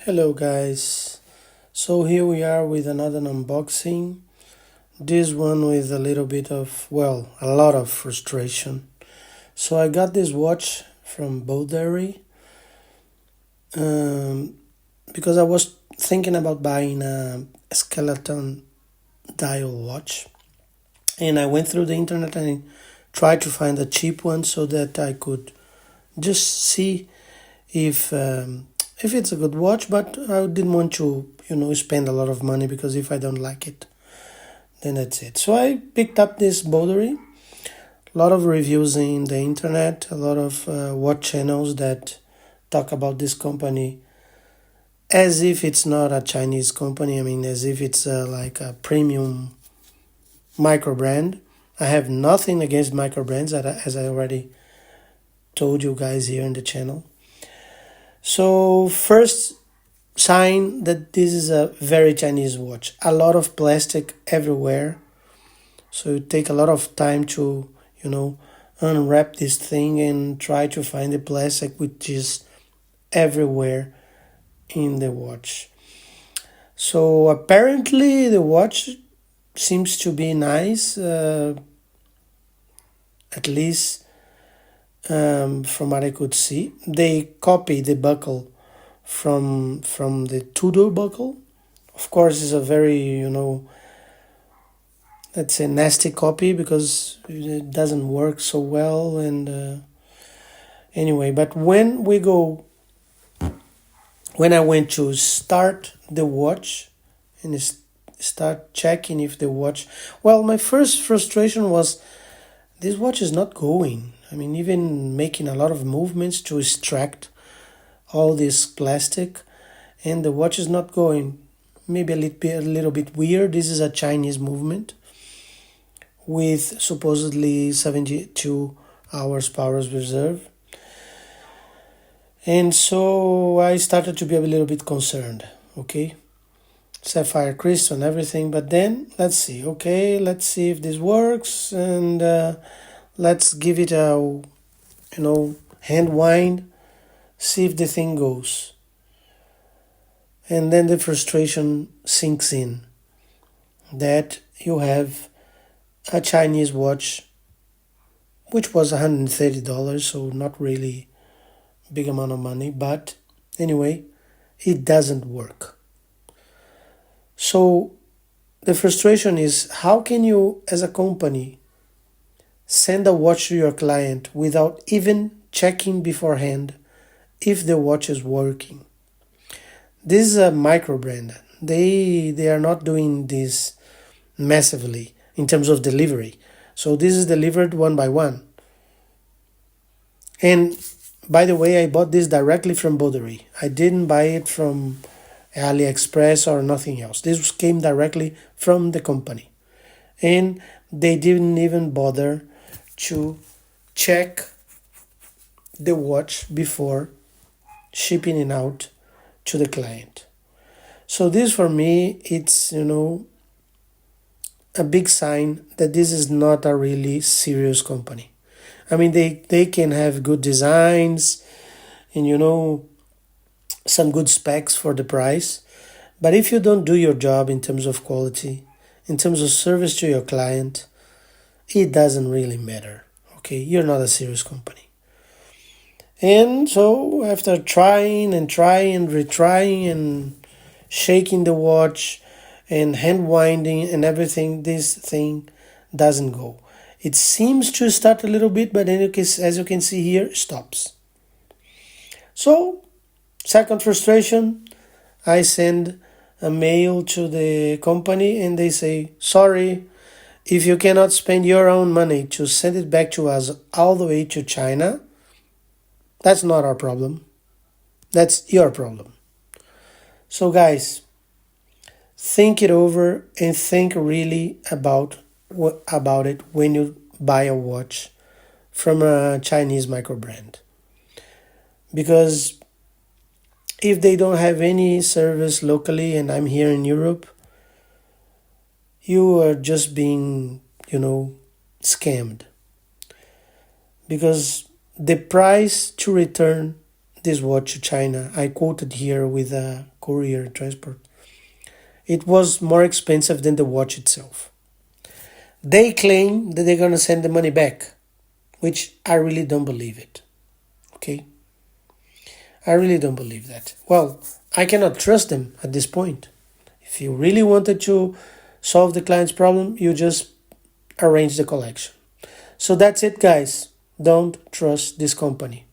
Hello guys, so here we are with another unboxing, this one with a little bit of, well, a lot of frustration. So I got this watch from BODERRY um, because I was thinking about buying a skeleton dial watch, and I went through the internet and tried to find a cheap one so that I could just see if if it's a good watch, but I didn't want to, spend a lot of money because if I don't like it, then that's it. So I picked up this BODERRY. A lot of reviews in the internet, a lot of watch channels that talk about this company as if it's not a Chinese company. I mean, as if it's like a premium Microbrand. I have nothing against Microbrands, as I already told you guys here in the channel. So first sign that this is a very Chinese watch. A lot of plastic everywhere. So it take a lot of time to, unwrap this thing and try to find the plastic which is everywhere in the watch. So apparently the watch seems to be nice, at least from what I could see. They copy the buckle from the Tudor buckle. Of course, it's a very, let's say nasty copy because it doesn't work so well. And anyway, but when I went to start the watch and start checking if the watch, well, my first frustration was this watch is not going. I mean, even making a lot of movements to extract all this plastic, and the watch is not going. Maybe a little bit weird. This is a Chinese movement with supposedly 72 hours power reserve. And so I started to be a little bit concerned, okay? Sapphire crystal and everything, but then let's see, okay? Let's see if this works, and let's give it a, hand wind, see if the thing goes. And then the frustration sinks in that you have a Chinese watch which was $130, so not really big amount of money, but anyway, it doesn't work. So the frustration is, how can you as a company send a watch to your client without even checking beforehand if the watch is working? This is a Microbrand. They are not doing this massively in terms of delivery. So this is delivered one by one. And by the way, I bought this directly from BODERRY. I didn't buy it from AliExpress or nothing else. This came directly from the company. And they didn't even bother to check the watch before shipping it out to the client. So this for me, it's, a big sign that this is not a really serious company. I mean, they can have good designs and, some good specs for the price. But if you don't do your job in terms of quality, in terms of service to your client, it doesn't really matter. Okay, you're not a serious company. And so after trying and retrying and shaking the watch and hand winding and everything, this thing doesn't go. It seems to start a little bit, but then as you can see here, stops. So, second frustration, I send a mail to the company and they say, sorry, if you cannot spend your own money to send it back to us all the way to China, that's not our problem. That's your problem. So guys, think it over and think really about it when you buy a watch from a Chinese Microbrand. Because if they don't have any service locally and I'm here in Europe, you are just being, scammed. Because the price to return this watch to China. I quoted here with a courier transport. It was more expensive than the watch itself. They claim that they're going to send the money back, which I really don't believe it. Okay? I really don't believe that. Well, I cannot trust them at this point. If you really wanted to solve the client's problem, you just arrange the collection. So that's it, guys. Don't trust this company.